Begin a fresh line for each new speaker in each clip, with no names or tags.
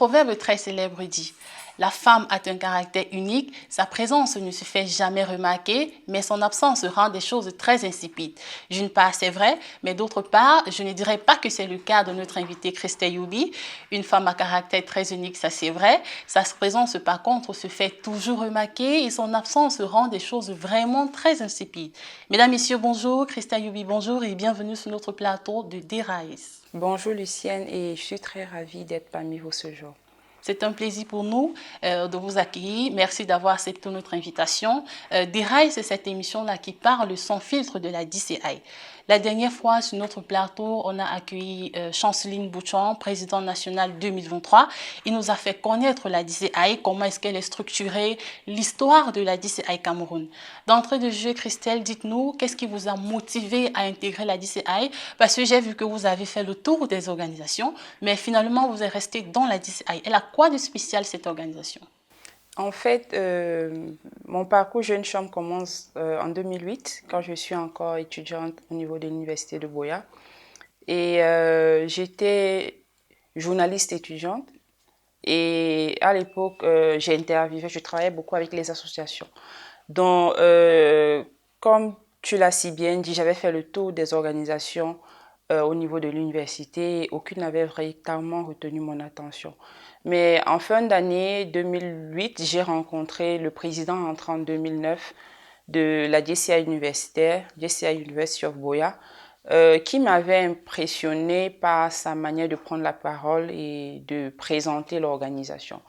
proverbe très célèbre dit: la femme a un caractère unique, sa présence ne se fait jamais remarquer, mais son absence rend des choses très insipides. D'une part, c'est vrai, mais d'autre part, je ne dirais pas que c'est le cas de notre invitée Christelle Youbi. Une femme à caractère très unique, ça c'est vrai. Sa présence, par contre, se fait toujours remarquer et son absence rend des choses vraiment très insipides. Mesdames, Messieurs, bonjour. Christelle Youbi, bonjour et bienvenue sur notre plateau de Deraïs.
Bonjour Lucienne et je suis très ravie d'être parmi vous ce jour.
C'est un plaisir pour nous de vous accueillir. Merci d'avoir accepté notre invitation. Dérail, c'est cette émission-là qui parle sans filtre de la DCI. La dernière fois, sur notre plateau, on a accueilli Chanceline Bouchon, présidente nationale 2023. Il nous a fait connaître la DCI, comment est-ce qu'elle est structurée, l'histoire de la DCI Cameroun. D'entrée de jeu, Christelle, dites-nous, qu'est-ce qui vous a motivé à intégrer la DCI? Parce que j'ai vu que vous avez fait le tour des organisations, mais finalement, vous êtes resté dans la DCI. Elle a quoi de spécial, cette organisation?
En fait, mon parcours Jeune Chambre commence en 2008, quand je suis encore étudiante au niveau de l'université de Boya. Et j'étais journaliste étudiante. Et à l'époque, j'interviewais, je travaillais beaucoup avec les associations. Donc, comme tu l'as si bien dit, j'avais fait le tour des organisations au niveau de l'université. Aucune n'avait véritablement retenu mon attention. Mais en fin d'année 2008, j'ai rencontré le président entrant en 2009 de la DCI universitaire, DCI University of Boya, qui m'avait impressionné par sa manière de prendre la parole et de présenter l'organisation.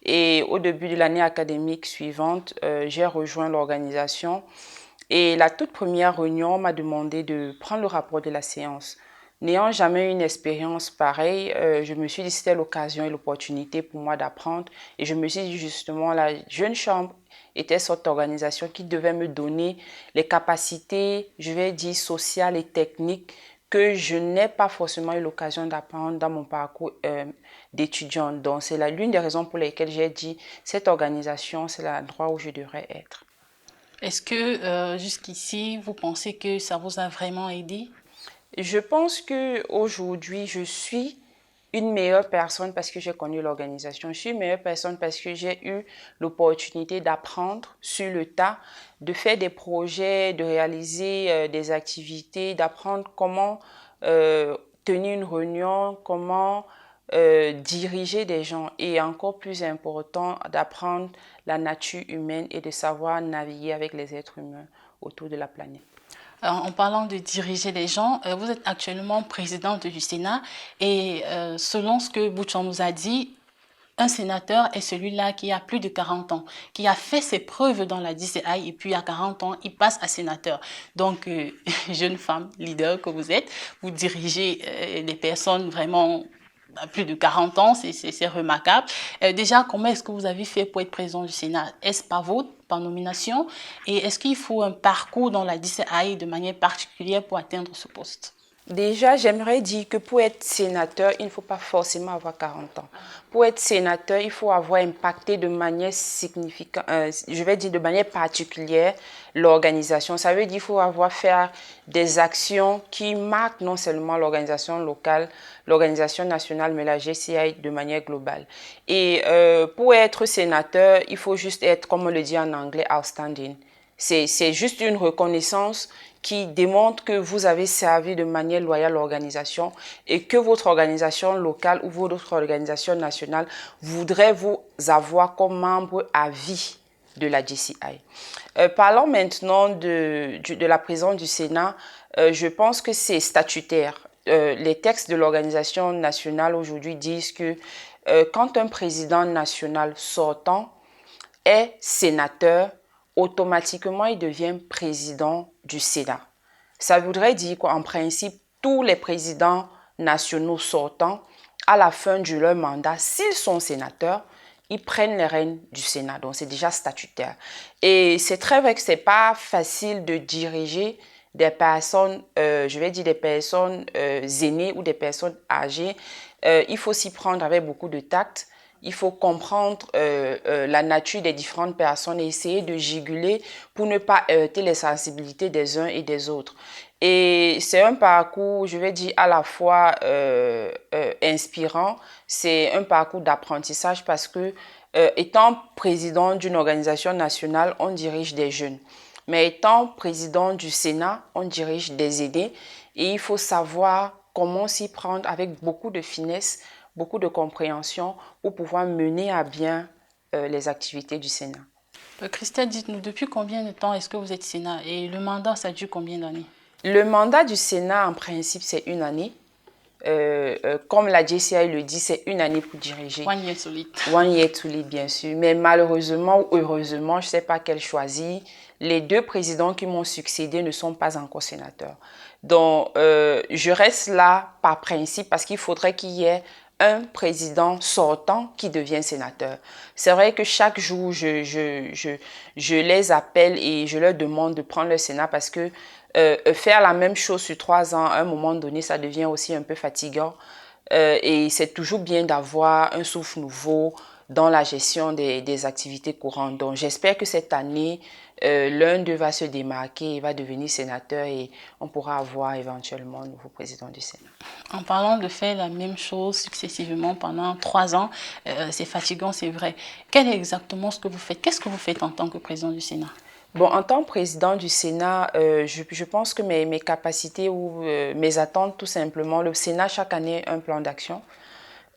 Et au début de l'année académique suivante, j'ai rejoint l'organisation et la toute première réunion m'a demandé de prendre le rapport de la séance. N'ayant jamais eu une expérience pareille, je me suis dit que c'était l'occasion et l'opportunité pour moi d'apprendre. Et je me suis dit justement, la Jeune Chambre était cette organisation qui devait me donner les capacités, je vais dire, sociales et techniques que je n'ai pas forcément eu l'occasion d'apprendre dans mon parcours d'étudiante. Donc, c'est l'une des raisons pour lesquelles j'ai dit cette organisation, c'est l'endroit où je devrais être.
Est-ce que jusqu'ici, vous pensez que ça vous a vraiment aidé?
Je pense qu'aujourd'hui, je suis une meilleure personne parce que j'ai connu l'organisation. Je suis une meilleure personne parce que j'ai eu l'opportunité d'apprendre sur le tas, de faire des projets, de réaliser des activités, d'apprendre comment tenir une réunion, comment diriger des gens et encore plus important, d'apprendre la nature humaine et de savoir naviguer avec les êtres humains autour de la planète.
En parlant de diriger les gens, vous êtes actuellement présidente du Sénat et selon ce que Bouchon nous a dit, un sénateur est celui-là qui a plus de 40 ans, qui a fait ses preuves dans la DCI et puis à 40 ans, il passe à sénateur. Donc, jeune femme leader que vous dirigez des personnes vraiment à plus de 40 ans, c'est remarquable. Déjà, comment est-ce que vous avez fait pour être président du Sénat? Est-ce par vote, par nomination? Et est-ce qu'il faut un parcours dans la DCI de manière particulière pour atteindre ce poste?
Déjà, j'aimerais dire que pour être sénateur, il ne faut pas forcément avoir 40 ans. Pour être sénateur, il faut avoir impacté de manière significante, je vais dire de manière particulière, l'organisation. Ça veut dire qu'il faut avoir fait des actions qui marquent non seulement l'organisation locale, l'organisation nationale, mais la GCI de manière globale. Et pour être sénateur, il faut juste être, comme on le dit en anglais, outstanding. C'est juste une reconnaissance qui démontre que vous avez servi de manière loyale l'organisation et que votre organisation locale ou votre organisation nationale voudrait vous avoir comme membre à vie de la DCI. Parlons maintenant de la présidence du Sénat. Je pense que c'est statutaire. Les textes de l'organisation nationale aujourd'hui disent que quand un président national sortant est sénateur, automatiquement, il devient président du Sénat. Ça voudrait dire qu'en principe, tous les présidents nationaux sortants, à la fin de leur mandat, s'ils sont sénateurs, ils prennent les rênes du Sénat. Donc, c'est déjà statutaire. Et c'est très vrai que ce n'est pas facile de diriger des personnes, je vais dire des personnes aînées ou des personnes âgées. Il faut s'y prendre avec beaucoup de tact. il faut comprendre la nature des différentes personnes et essayer de juguler pour ne pas heurter les sensibilités des uns et des autres. Et c'est un parcours, je vais dire, à la fois inspirant, c'est un parcours d'apprentissage parce que étant président d'une organisation nationale, on dirige des jeunes. Mais étant président du Sénat, on dirige des aînés et il faut savoir comment s'y prendre avec beaucoup de finesse, beaucoup de compréhension pour pouvoir mener à bien les activités du Sénat.
Christelle, dites-nous, depuis combien de temps est-ce que vous êtes Sénat et le mandat, ça dure combien d'années?
Le mandat du Sénat, en principe, c'est une année. Comme la JCI le dit, c'est une année pour diriger.
One year to lead.
One year to lead, bien sûr. Mais malheureusement ou heureusement, je ne sais pas quel choisir, les deux présidents qui m'ont succédé ne sont pas encore sénateurs. Donc, je reste là par principe parce qu'il faudrait qu'il y ait un président sortant qui devient sénateur. C'est vrai que chaque jour, je les appelle et je leur demande de prendre le Sénat parce que faire la même chose sur 3 ans, à un moment donné, ça devient aussi un peu fatigant. Et c'est toujours bien d'avoir un souffle nouveau dans la gestion des activités courantes. Donc, j'espère que cette année, l'un d'eux va se démarquer et va devenir sénateur et on pourra avoir éventuellement un nouveau président du Sénat.
En parlant de faire la même chose successivement pendant 3 ans, c'est fatigant, c'est vrai. Quel est exactement ce que vous faites? Qu'est-ce que vous faites en tant que président du Sénat?
Bon, en tant que président du Sénat, je pense que mes capacités ou mes attentes, tout simplement, le Sénat, chaque année, a un plan d'action.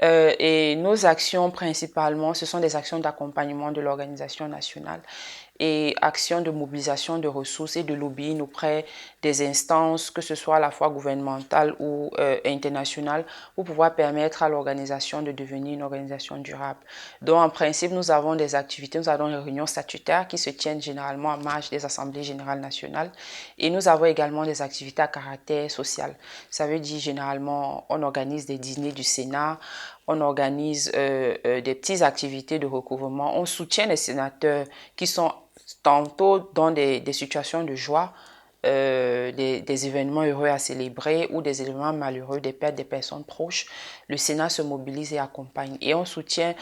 Et nos actions, principalement, ce sont des actions d'accompagnement de l'organisation nationale et actions de mobilisation de ressources et de lobbying auprès des instances, que ce soit à la fois gouvernementales ou internationales, pour pouvoir permettre à l'organisation de devenir une organisation durable. Donc, en principe, nous avons des activités, nous avons des réunions statutaires qui se tiennent généralement en marge des assemblées générales nationales et nous avons également des activités à caractère social. Ça veut dire, généralement, on organise des dîners du Sénat, on organise des petites activités de recouvrement, on soutient les sénateurs qui sont tantôt dans des situations de joie, des événements heureux à célébrer ou des événements malheureux, des pertes des personnes proches. Le Sénat se mobilise et accompagne. Et on soutient,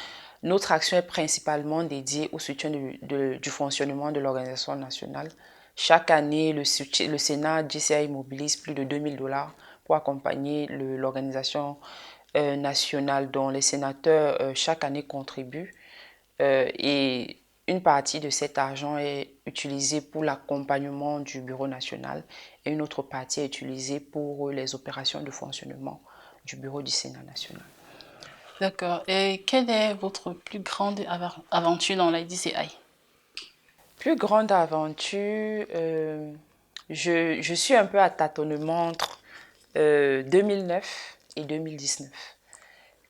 notre action est principalement dédiée au soutien du fonctionnement de l'organisation nationale. Chaque année, le Sénat JCI mobilise plus de 2 000 $ pour accompagner l'organisation nationale dont les sénateurs chaque année contribuent. Et une partie de cet argent est utilisée pour l'accompagnement du bureau national et une autre partie est utilisée pour les opérations de fonctionnement du bureau du Sénat national.
D'accord. Et quelle est votre plus grande aventure dans la DCI?
Plus grande aventure, je suis un peu à tâtonnement entre 2009 et 2019.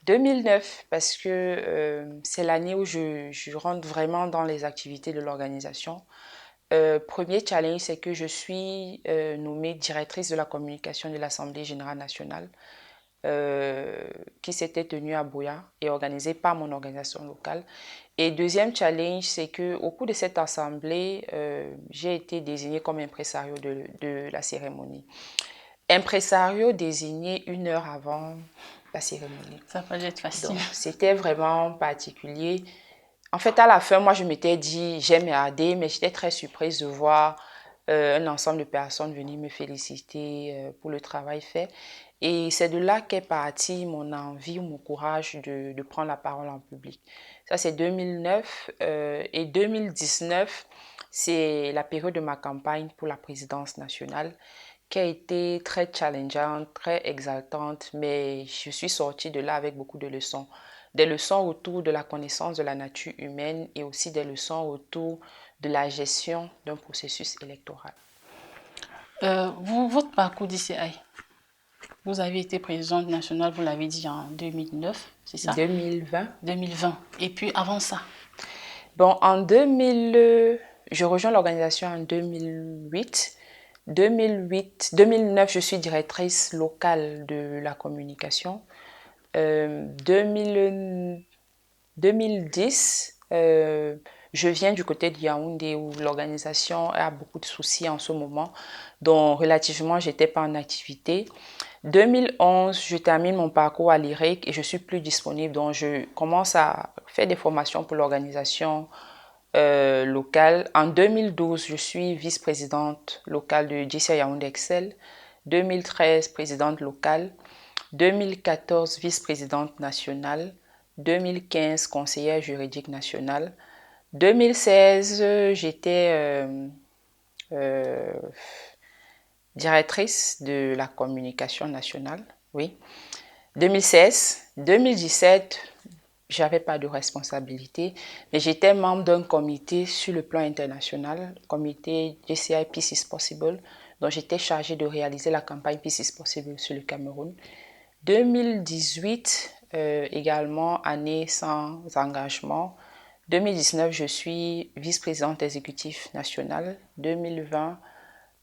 2009 parce que c'est l'année où je rentre vraiment dans les activités de l'organisation. Premier challenge, c'est que je suis nommée directrice de la communication de l'Assemblée générale nationale qui s'était tenue à Buea et organisée par mon organisation locale. Et deuxième challenge, c'est qu'au cours de cette assemblée, j'ai été désignée comme impresario de la cérémonie. Impresario désigné 1 heure avant la cérémonie.
Ça peut être facile.
C'était vraiment particulier. En fait, à la fin, moi, je m'étais dit, j'aime RD, mais j'étais très surprise de voir un ensemble de personnes venir me féliciter pour le travail fait. Et c'est de là qu'est partie mon envie, mon courage de prendre la parole en public. Ça, c'est 2009. Et 2019, c'est la période de ma campagne pour la présidence nationale qui a été très challengeante, très exaltante, mais je suis sortie de là avec beaucoup de leçons. Des leçons autour de la connaissance de la nature humaine et aussi des leçons autour de la gestion d'un processus électoral.
Votre parcours d'ICI, vous avez été présidente nationale, vous l'avez dit, en 2009, c'est ça?
2020.
2020. Et puis avant ça?
Bon, en 2000, je rejoins l'organisation en 2008. 2009, je suis directrice locale de la communication. 2010, je viens du côté de Yaoundé où l'organisation a beaucoup de soucis en ce moment, donc relativement, je n'étais pas en activité. 2011, je termine mon parcours à l'IREC et je suis plus disponible, donc je commence à fait des formations pour l'organisation locale. En 2012, je suis vice-présidente locale de JCI Yaoundé Excel. 2013, présidente locale. 2014, vice-présidente nationale. 2015, conseillère juridique nationale. 2016, j'étais directrice de la communication nationale. Oui. 2016, 2017, j'avais pas de responsabilité, mais j'étais membre d'un comité sur le plan international, comité JCI Peace is Possible, dont j'étais chargée de réaliser la campagne Peace is Possible sur le Cameroun. 2018, également, année sans engagement. 2019, je suis vice-présidente exécutive nationale. 2020,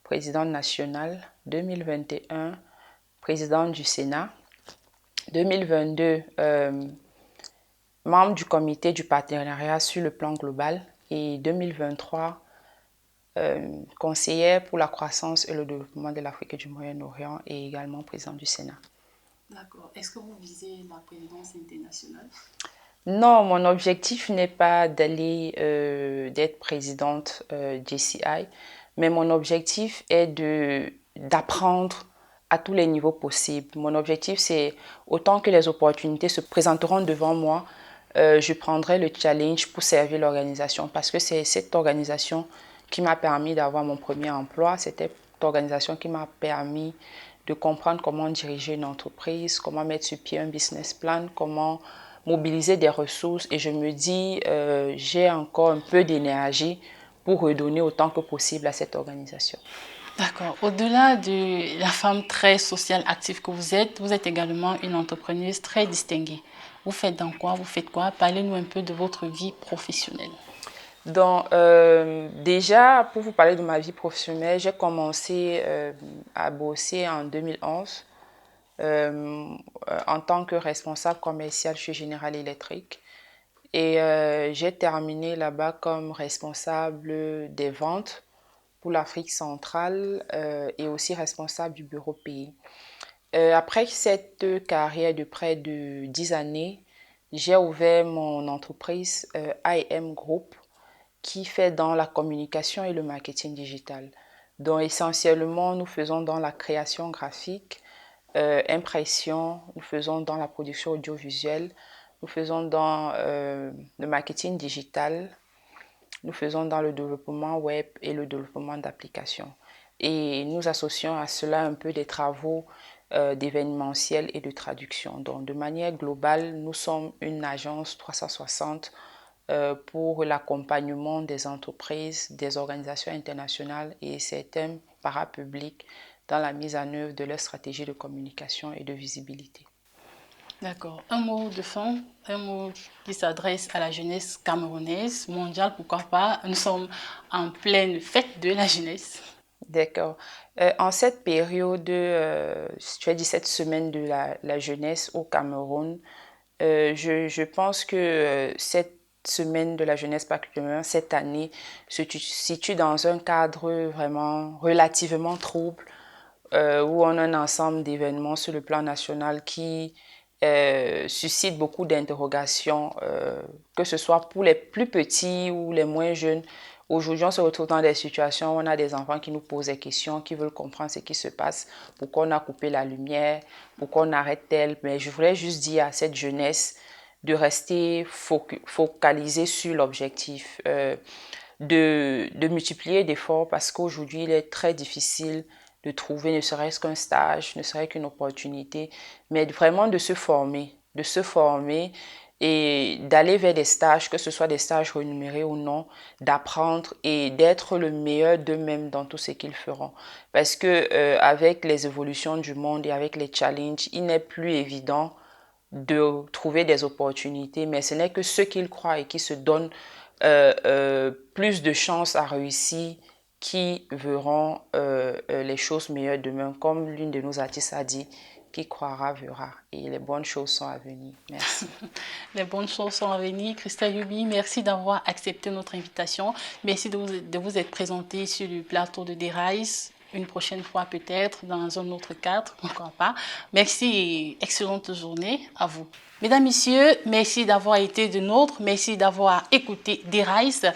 présidente nationale. 2021, présidente du Sénat. 2022, membre du comité du partenariat sur le plan global. Et 2023, conseillère pour la croissance et le développement de l'Afrique et du Moyen-Orient et également présidente du Sénat.
D'accord. Est-ce que vous visez la présidence internationale?
Non, mon objectif n'est pas d'aller d'être présidente JCI, mais mon objectif est d'apprendre à tous les niveaux possibles. Mon objectif, c'est autant que les opportunités se présenteront devant moi, je prendrai le challenge pour servir l'organisation parce que c'est cette organisation qui m'a permis d'avoir mon premier emploi. C'était cette organisation qui m'a permis de comprendre comment diriger une entreprise, comment mettre sur pied un business plan, comment mobiliser des ressources. Et je me dis, j'ai encore un peu d'énergie pour redonner autant que possible à cette organisation.
D'accord. Au-delà de la femme très sociale active que vous êtes également une entrepreneuse très distinguée. Vous faites dans quoi? Vous faites quoi? Parlez-nous un peu de votre vie professionnelle.
Donc, déjà, pour vous parler de ma vie professionnelle, j'ai commencé à bosser en 2011 en tant que responsable commercial chez General Electric. Et j'ai terminé là-bas comme responsable des ventes pour l'Afrique centrale et aussi responsable du bureau pays. Après cette carrière de près de 10 années, j'ai ouvert mon entreprise IM Group qui fait dans la communication et le marketing digital. Donc essentiellement, nous faisons dans la création graphique, impression, nous faisons dans la production audiovisuelle, nous faisons dans le marketing digital, nous faisons dans le développement web et le développement d'applications. Et nous associons à cela un peu des travaux d'événementiel et de traduction. Donc, de manière globale, nous sommes une agence 360 pour l'accompagnement des entreprises, des organisations internationales et certains parapublics dans la mise en œuvre de leur stratégie de communication et de visibilité.
D'accord. Un mot de fin, un mot qui s'adresse à la jeunesse camerounaise, mondiale, pourquoi pas. Nous sommes en pleine fête de la jeunesse.
D'accord. En cette période, tu as dit cette semaine de la jeunesse au Cameroun, je pense que cette semaine de la jeunesse, particulièrement cette année, se situe dans un cadre vraiment relativement trouble, où on a un ensemble d'événements sur le plan national qui suscitent beaucoup d'interrogations, que ce soit pour les plus petits ou les moins jeunes. Aujourd'hui, on se retrouve dans des situations où on a des enfants qui nous posent des questions, qui veulent comprendre ce qui se passe, pourquoi on a coupé la lumière, pourquoi on arrête tel. Mais je voulais juste dire à cette jeunesse de rester focalisée sur l'objectif, de multiplier d'efforts parce qu'aujourd'hui, il est très difficile de trouver ne serait-ce qu'un stage, ne serait-ce qu'une opportunité, mais vraiment de se former et d'aller vers des stages, que ce soit des stages rémunérés ou non, d'apprendre et d'être le meilleur d'eux-mêmes dans tout ce qu'ils feront. Parce que avec les évolutions du monde et avec les challenges, il n'est plus évident de trouver des opportunités, mais ce n'est que ceux qui croient et qui se donnent plus de chances à réussir qui verront les choses meilleures demain. Comme l'une de nos artistes a dit, qui croira verra. Et les bonnes choses sont à venir. Merci.
Les bonnes choses sont à venir. Christelle Yubi, merci d'avoir accepté notre invitation. Merci de vous être présentée sur le plateau de The Rise. une prochaine fois peut-être dans un autre cadre, pourquoi pas. Merci et excellente journée à vous. Mesdames, Messieurs, merci d'avoir été de nôtres, merci d'avoir écouté D-Rise,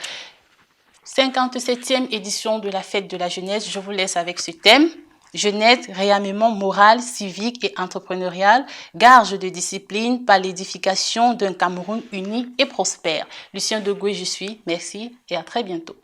57e édition de la Fête de la Jeunesse. Je vous laisse avec ce thème. Jeunesse, réarmement moral, civique et entrepreneurial, gage de discipline par l'édification d'un Cameroun uni et prospère. Lucien Degoué, je suis. Merci et à très bientôt.